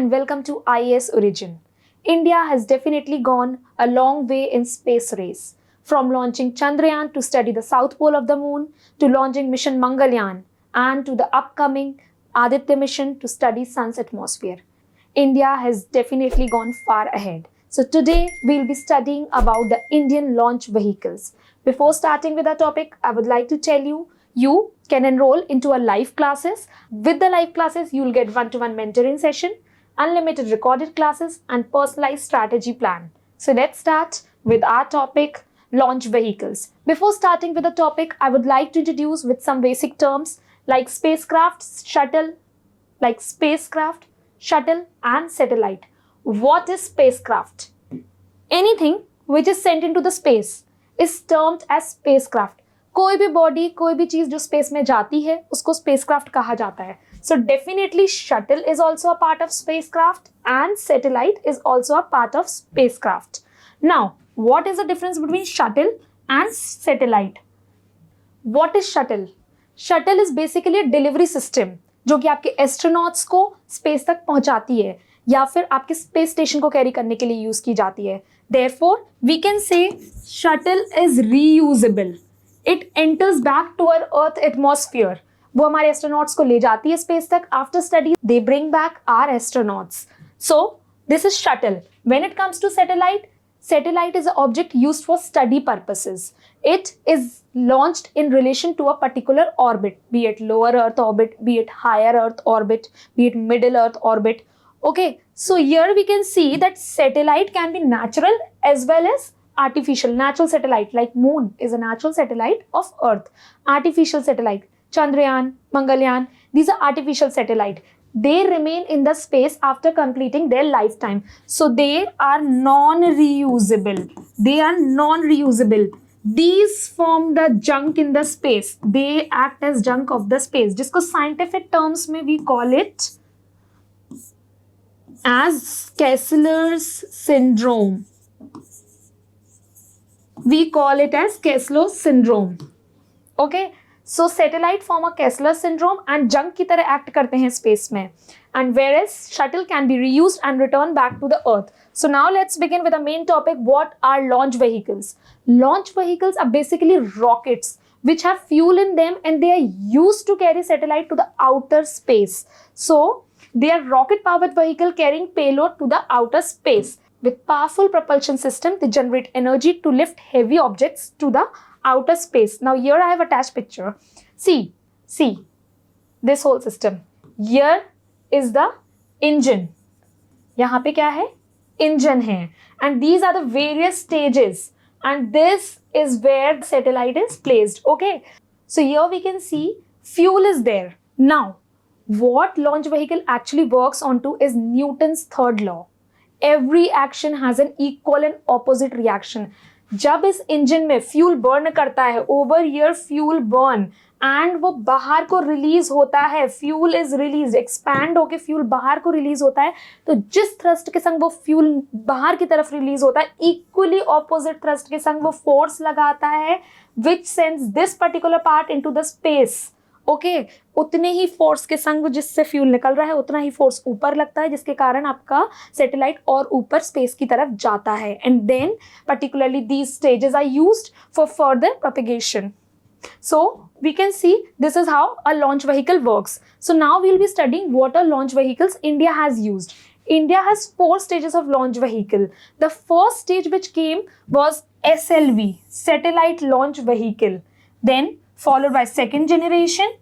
and welcome to IAS Origin. India has definitely gone a long way in space race. From launching Chandrayaan to study the south pole of the moon, to launching mission Mangalyaan, and to the upcoming Aditya mission to study sun's atmosphere. India has definitely gone far ahead. So today we'll be studying about the Indian launch vehicles. Before starting with our topic, I would like to tell you, you can enroll into our live classes. With the live classes, you'll get one-to-one mentoring session, unlimited recorded classes, and personalized strategy plan. So let's start with our topic, launch vehicles. Before starting with the topic, I would like to introduce with some basic terms like spacecraft, shuttle, and satellite. What is spacecraft? Anything which is sent into the space is termed as spacecraft. कोई भी body, कोई भी चीज जो space में जाती है उसको स्पेसक्राफ्ट कहा जाता है. So definitely shuttle is also a part of spacecraft and satellite is also a part of spacecraft. Now, what is the difference between shuttle and satellite? What is shuttle? Shuttle is basically a delivery system जो कि आपके astronauts को space तक पहुंचाती है या फिर आपके स्पेस स्टेशन को कैरी करने के लिए यूज की जाती है. Therefore, we can say shuttle is reusable. It enters back to our Earth atmosphere. वो हमारे एस्ट्रोनॉट्स को ले जाती है स्पेस तक. After study, they bring back our astronauts. So, this is shuttle. When it comes to satellite, satellite is an object used for study purposes. It is launched in relation to a particular orbit, be it lower Earth orbit, be it higher Earth orbit, be it middle Earth orbit. Okay, so here we can see that satellite can be natural as well as artificial. Natural satellite like moon is a natural satellite of Earth. Artificial satellite, Chandrayaan, Mangalyaan, these are artificial satellite. They remain in the space after completing their lifetime. So they are non-reusable. They are non-reusable. These form the junk in the space. They act as junk of the space. जिसको scientific terms में we call it as Kessler's syndrome. We call it as Kessler syndrome. Okay, so satellite form a Kessler syndrome and junk की तरह act करते हैं space में. And whereas shuttle can be reused and returned back to the Earth. So now let's begin with the main topic. What are launch vehicles? Launch vehicles are basically rockets which have fuel in them and they are used to carry satellite to the outer space. So they are rocket powered vehicle carrying payload to the outer space. With powerful propulsion system, they generate energy to lift heavy objects to the outer space. Now here I have attached picture. See this whole system. Here is the engine. यहाँ पे क्या है? Engine है. And these are the various stages. And this is where the satellite is placed. Okay. So here we can see fuel is there. Now, what launch vehicle actually works onto is Newton's third law. Every action has an equal and opposite reaction. जब इस engine में fuel burn करता है, over year fuel burn and वो बाहर को release होता है, फ्यूल इज रिलीज, एक्सपैंड होके फ्यूल बाहर को रिलीज होता है, तो जिस थ्रस्ट के संग वो फ्यूल बाहर की तरफ रिलीज होता है, इक्वली ऑपोजिट थ्रस्ट के संग वो फोर्स लगाता है which sends this particular part into the space. Okay, उतने ही फोर्स के संग जिससे फ्यूल निकल रहा है उतना ही फोर्स ऊपर लगता है जिसके कारण आपका सैटेलाइट और ऊपर स्पेस की तरफ जाता है. And then particularly these stages are used for further propagation. So we can see this is how a launch vehicle works. So now we'll be studying what are launch vehicles India has used. India has 4 stages of launch vehicle. The first stage which came was SLV, satellite launch vehicle. Then followed by second generation,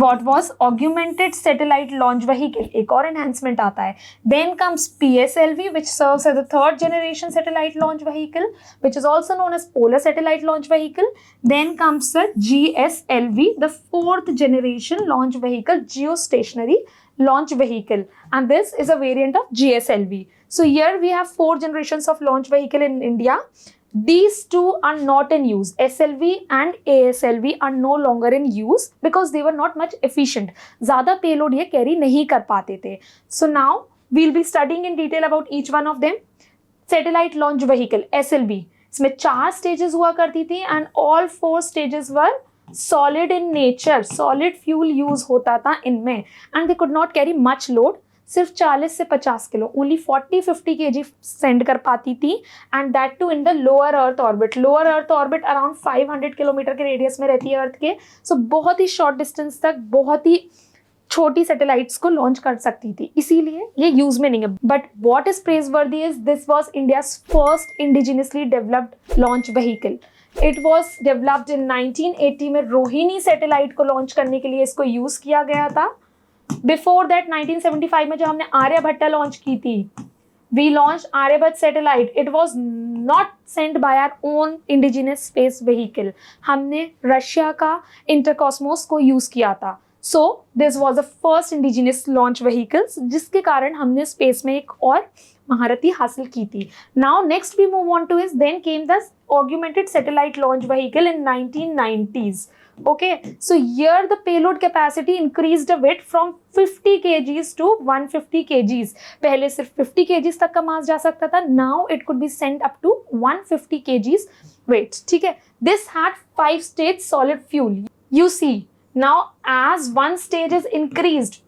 what was augmented satellite launch vehicle. एक और enhancement आता है. Then comes PSLV, which serves as the third generation satellite launch vehicle, which is also known as polar satellite launch vehicle. Then comes the GSLV, the fourth generation launch vehicle, geostationary launch vehicle, and this is a variant of GSLV. So here we have 4 generations of launch vehicle in India. These two are not in use. SLV and ASLV are no longer in use because they were not much efficient. ज़्यादा payload ये carry नहीं कर पाते थे. So now we'll be studying in detail about each one of them. Satellite launch vehicle SLV. इसमें 4 stages हुआ करती थी and all 4 stages were solid in nature. Solid fuel use होता था इनमें and they could not carry much load. सिर्फ 40 से 50 kilo, only 40-50 kg send कर पाती थी, and that too in the lower earth orbit. Lower earth orbit around 500 kilometre के radius में रहती है अर्थ के. सो बहुत ही शॉर्ट डिस्टेंस तक बहुत ही छोटी सैटेलाइट्स को लॉन्च कर सकती थी, इसीलिए ये यूज में नहीं है. But what is प्रेजवर्दी is this was India's first indigenously developed launch vehicle. It was developed in 1980 में रोहिणी सैटेलाइट को लॉन्च करने के लिए इसको यूज किया गया था. बिफोर दैट 1975 में जब हमने आर्यभट्टा लॉन्च की थी, we launch Aryabhata satellite. It was not sent by our own indigenous space vehicle. हमने रशिया का इंटरकॉस्मोस को यूज किया था. So this was the first indigenous launch vehicles, जिसके कारण हमने स्पेस में एक और महारती हासिल की थी. Now next we move on to is then came the augmented satellite launch vehicle in 1990s. Okay, so here the payload capacity increased a bit from 50 kgs to 150 kgs. पहले सिर्फ 50 kgs तक का मास जा सकता था. Now it could be sent up to 150 kgs weight. ठीक है. This had 5-stage solid fuel. You see, now as one stage is increased,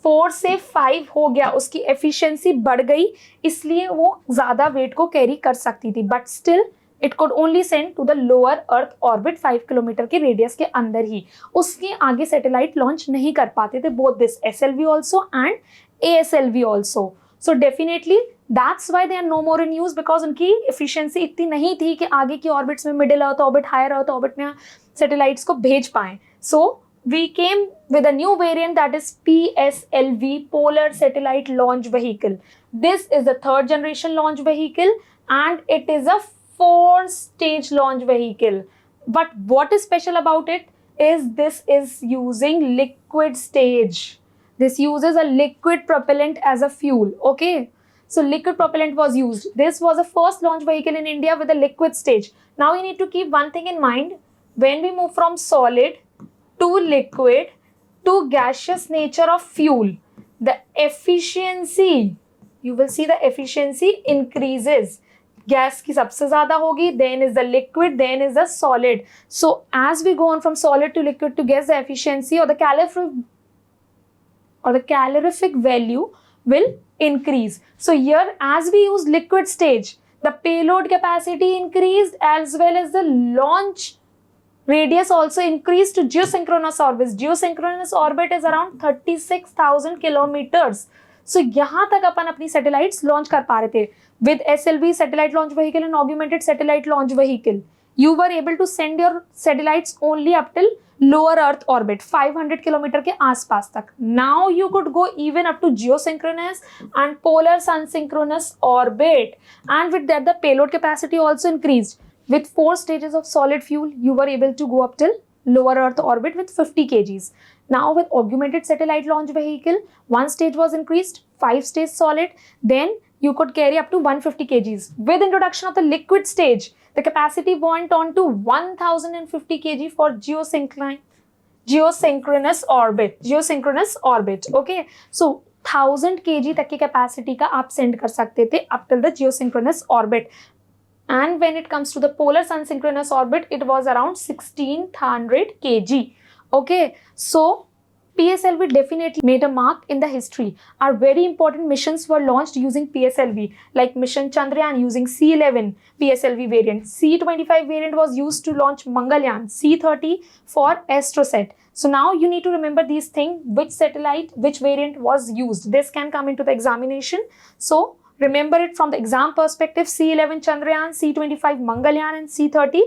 4 से 5 हो गया, उसकी एफिशिएंसी बढ़ गई, इसलिए वो ज्यादा वेट को कैरी कर सकती थी. But still it could only send to the lower earth orbit 5 kilometre के रेडियस के अंदर ही. उसके आगे सैटेलाइट लॉन्च नहीं कर पाते थे, both this SLV also and ASLV also. So definitely that's why they are no more in use, because उनकी एफिशिएंसी इतनी नहीं थी कि आगे की ऑर्बिट्स में, middle earth orbit, higher earth orbit में सैटेलाइट्स को भेज पाएं. सो we came with a new variant, that is PSLV, Polar Satellite Launch Vehicle. This is the 3rd generation launch vehicle and it is a 4-stage launch vehicle. But what is special about it is this is using liquid stage. This uses a liquid propellant as a fuel. Okay, so liquid propellant was used. This was the first launch vehicle in India with a liquid stage. Now you need to keep one thing in mind. When we move from solid to liquid to gaseous nature of fuel, the efficiency, you will see the efficiency increases. Gas की सबसे ज़्यादा होगी, then is the liquid, then is the solid. So as we go on from solid to liquid to gas, the efficiency or the calorific value will increase. So here as we use liquid stage, the payload capacity increased as well as the launch radius also increased to geosynchronous orbit. Geosynchronous orbit is around 36,000 kilometers. So यहाँ तक अपन अपनी satellites launch कर पा रहे थे. With SLV satellite launch vehicle and augmented satellite launch vehicle, you were able to send your satellites only up till lower earth orbit, 500 kilometer के आसपास तक. Now you could go even up to geosynchronous and polar sun synchronous orbit, and with that the payload capacity also increased. With 4 stages of solid fuel, you were able to go up till lower Earth orbit with 50 kgs. Now with augmented satellite launch vehicle, 1 stage was increased, 5 stage solid, then you could carry up to 150 kgs. With introduction of the liquid stage, the capacity went on to 1050 kg for geosynchronous orbit. Okay, so 1000 kg तक की capacity का आप send कर सकते थे up till the geosynchronous orbit. And when it comes to the polar sun synchronous orbit, it was around 1600 kg. Okay, so PSLV definitely made a mark in the history. Our very important missions were launched using PSLV, like mission Chandrayaan using C11 PSLV variant. C25 variant was used to launch Mangalyaan, C30 for Astrosat. So now you need to remember these things, which satellite, which variant was used. This can come into the examination. So remember it from the exam perspective: C11 Chandrayaan, C25 Mangalyaan, and C30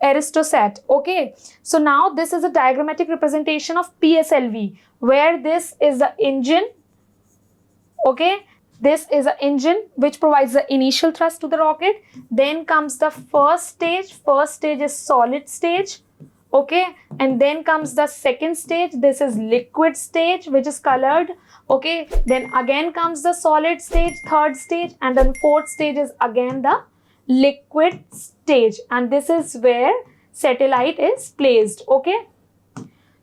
Aristosat. Okay, so now this is a diagrammatic representation of PSLV, where this is the engine. Okay, this is an engine which provides the initial thrust to the rocket. Then comes the first stage. First stage is solid stage. Okay, and then comes the second stage. This is liquid stage, which is colored. Okay, then again comes the solid stage, third stage, and then fourth stage is again the liquid stage, and this is where satellite is placed. Okay,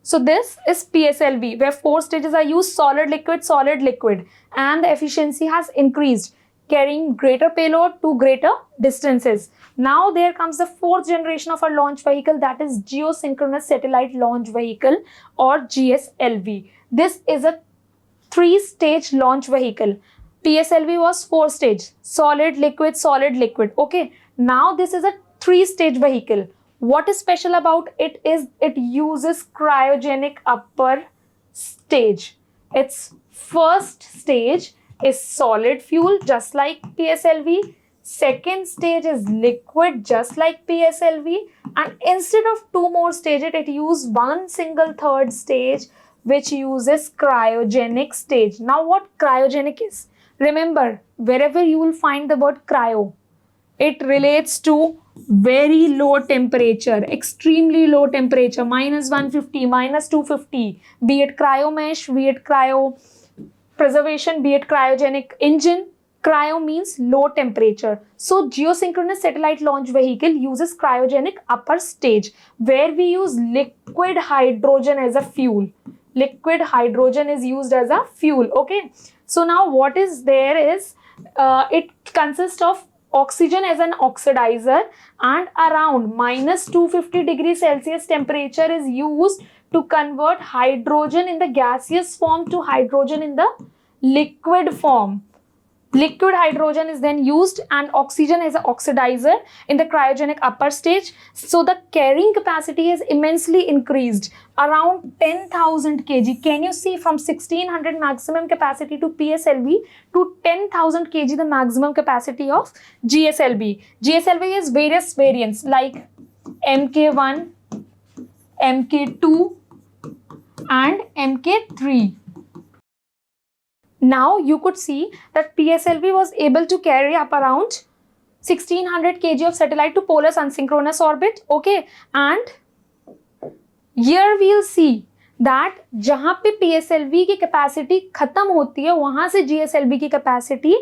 so this is PSLV, where 4 stages are used: solid, liquid, and the efficiency has increased, carrying greater payload to greater distances. Now there comes the 4th generation of our launch vehicle, that is Geosynchronous Satellite Launch Vehicle, or GSLV. This is a 3-stage launch vehicle. PSLV was 4-stage, solid, liquid, solid, liquid. Okay, now this is a 3-stage vehicle. What is special about it is it uses cryogenic upper stage. Its first stage is solid fuel, just like PSLV. Second stage is liquid, just like PSLV. And instead of 2 more stages, it used one single third stage, which uses cryogenic stage. Now, what cryogenic is? Remember, wherever you will find the word cryo, it relates to very low temperature, extremely low temperature, -150, -250, be it cryo mesh, be it cryo preservation, be it cryogenic engine. Cryo means low temperature. So geosynchronous satellite launch vehicle uses cryogenic upper stage, where we use liquid hydrogen as a fuel. Liquid hydrogen is used as a fuel. Okay, so now what is there is it consists of oxygen as an oxidizer, and around -250 degrees Celsius temperature is used to convert hydrogen in the gaseous form to hydrogen in the liquid form. Liquid hydrogen is then used and oxygen as an oxidizer in the cryogenic upper stage. So the carrying capacity is immensely increased, around 10,000 kg. Can you see, from 1600 maximum capacity to PSLV to 10,000 kg the maximum capacity of GSLV. GSLV is various variants like Mk1, Mk2 and Mk3. Now you could see that PSLV was able to carry up around 1600 kg of satellite to polar unsynchronous orbit. Okay, and here we'll see that जहाँ पे PSLV की capacity खत्म होती है, वहाँ से GSLV की capacity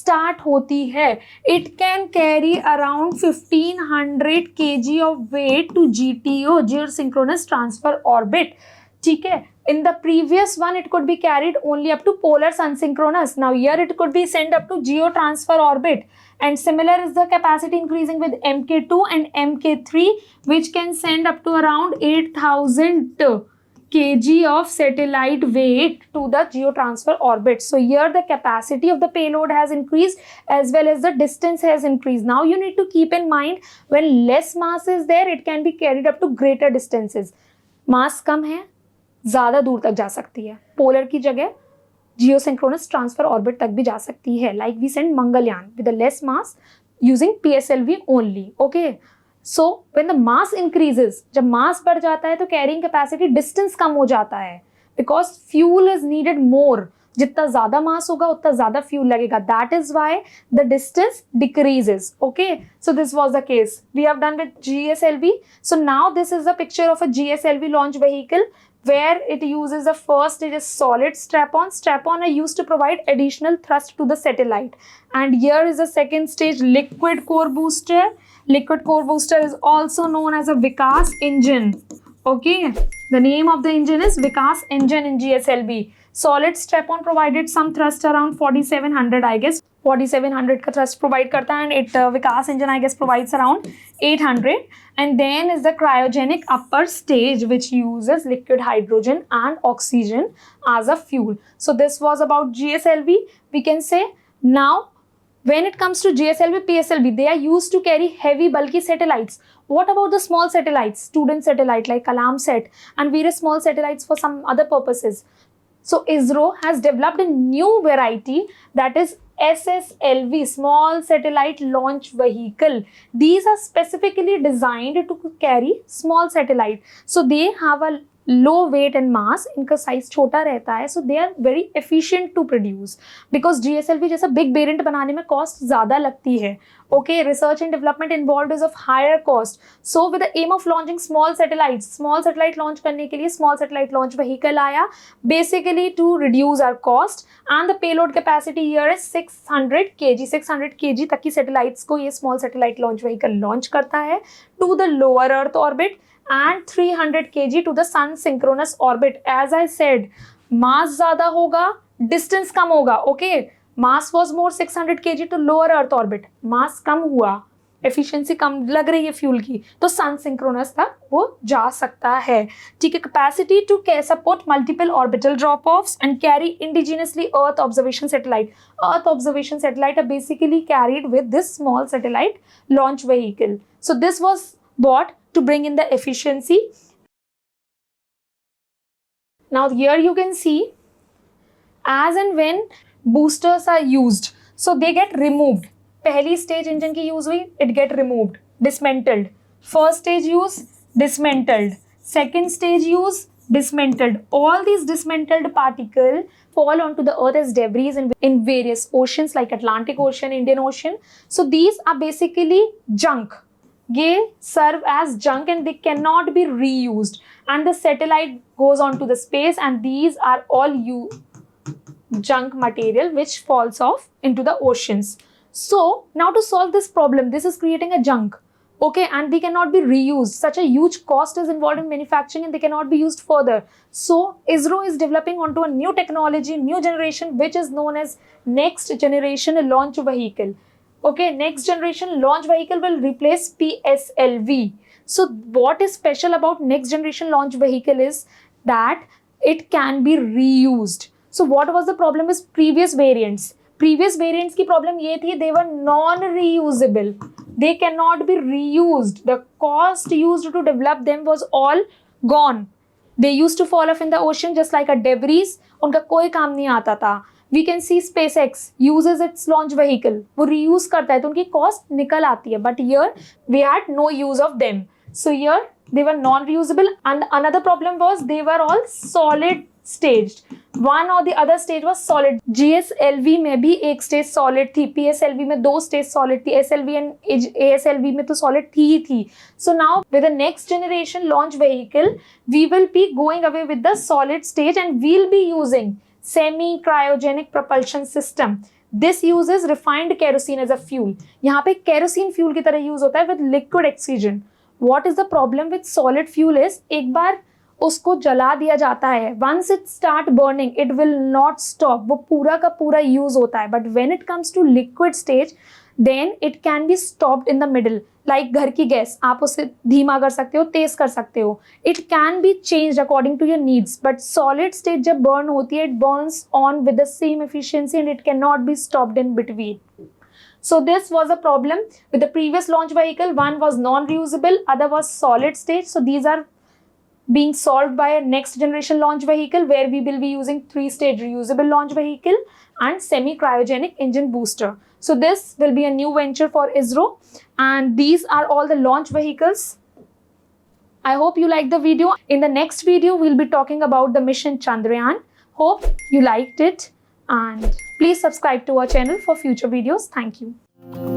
start होती है. It can carry around 1500 kg of weight to GTO, geosynchronous transfer orbit. ठीक है. In the previous one, it could be carried only up to polar unsynchronous. Now here it could be sent up to geo transfer orbit. And similar is the capacity increasing with Mk2 and Mk3, which can send up to around 8,000 kg of satellite weight to the geo transfer orbit. So here the capacity of the payload has increased as well as the distance has increased. Now you need to keep in mind, when less mass is there, it can be carried up to greater distances. Mass कम है, ज़्यादा दूर तक जा सकती है. Polar की जगह geosynchronous transfer orbit तक भी जा सकती है. Like we send Mangalyaan with a less mass using PSLV only. Okay, so when the mass increases, जब मास बढ़ जाता है तो कैरिंग कैपेसिटी, डिस्टेंस कम हो जाता है, because fuel is needed more. जितना ज़्यादा मास होगा उतना ज़्यादा फ्यूल लगेगा. That is why the distance decreases. Okay, so this was the case. We have done with GSLV. So now this is the picture of a GSLV launch vehicle, where it uses the first stage is solid strap-on. Strap-on are used to provide additional thrust to the satellite. And here is the second stage, liquid core booster. Liquid core booster is also known as a Vikas engine. Okay, the name of the engine is Vikas engine in GSLV. Solid strap-on provided some thrust around 4700, I guess. 4700 का thrust provide करता है, and it Vikas engine I guess provides around 800. And then is the cryogenic upper stage, which uses liquid hydrogen and oxygen as a fuel. So this was about GSLV. We can say now, when it comes to GSLV, PSLV, they are used to carry heavy bulky satellites. What about the small satellites, student satellite like CalamSat and various small satellites for some other purposes? So ISRO has developed a new variety, that is SSLV, Small Satellite Launch Vehicle. These are specifically designed to carry small satellite. So they have a low weight and mass, इनका size छोटा रहता है, so they are very efficient to produce, because GSLV जैसा big variant बनाने में cost ज़्यादा लगती है. Okay, research and development involved is of higher cost. So with the aim of launching small satellites, small satellite launch करने के लिए small satellite launch vehicle आया, basically to reduce our cost, and the payload capacity here is 600 kg. 600 kg तक की satellites को ये small satellite launch vehicle launch करता है to the lower Earth orbit, and 300 kg to the sun synchronous orbit. As I said, mass ज़्यादा होगा, distance कम होगा. Okay, mass was more 600 kg to lower Earth orbit. Mass कम हुआ, efficiency कम लग रही है fuel की, तो सन सिंक्रोनस तक वो जा सकता है। ठीक है, capacity to support multiple orbital drop offs and carry indigenously earth observation satellite. Earth observation satellite are basically carried with this small satellite launch vehicle. So this was bought to bring in the efficiency. Now here you can see as and when boosters are used, so they get removed. पहली stage engine की use हुई, it get removed, dismantled. First stage use, dismantled. Second stage use, dismantled. All these dismantled particles fall onto the earth as debris in various oceans like Atlantic Ocean, Indian Ocean. So these are basically junk. They serve as junk and they cannot be reused, and the satellite goes on to the space, and these are all junk material which falls off into the oceans. So now to solve this problem, this is creating a junk, okay, and they cannot be reused. Such a huge cost is involved in manufacturing and they cannot be used further. So ISRO is developing onto a new technology, new generation, which is known as next generation launch vehicle. Okay, next generation launch vehicle will replace PSLV. So what is special about next generation launch vehicle is that it can be reused. So what was the problem with previous variants? Previous variants की problem ये थी, they were non-reusable. They cannot be reused. The cost used to develop them was all gone. They used to fall off in the ocean just like a debris. उनका कोई काम नहीं आता था. We can see SpaceX uses its launch vehicle. वो reuse करता है तो उनकी cost निकल आती है. But here we had no use of them. So here they were non-reusable, and another problem was they were all solid staged. One or the other stage was solid. GSLV में भी एक stage solid थी, PSLV में 2 stage solid थी, SLV and ASLV में तो solid थी ही थी. So now with the next generation launch vehicle, we will be going away with the solid stage and we'll be using semi-cryogenic propulsion system. This uses refined kerosene as a fuel. यहाँ पे kerosene fuel की तरह use होता है with liquid oxygen. What is the problem with solid fuel is एक बार उसको जला दिया जाता है, once it start burning, it will not stop. वो पूरा का पूरा use होता है. But when it comes to liquid stage, then it can be stopped in the middle. Like घर की गैस, आप उसे धीमा कर सकते हो, तेज कर सकते हो. It can be changed according to your needs. But solid state जब burn होती है, it burns on with the same efficiency and it cannot be stopped in between. So this was a problem with the previous launch vehicle. One was non-reusable, other was solid state. So these are being solved by a next generation launch vehicle where we will be using 3-stage reusable launch vehicle and semi-cryogenic engine booster. So this will be a new venture for ISRO, and these are all the launch vehicles. I hope you liked the video. In the next video, we'll be talking about the mission Chandrayaan. Hope you liked it, and please subscribe to our channel for future videos. Thank you.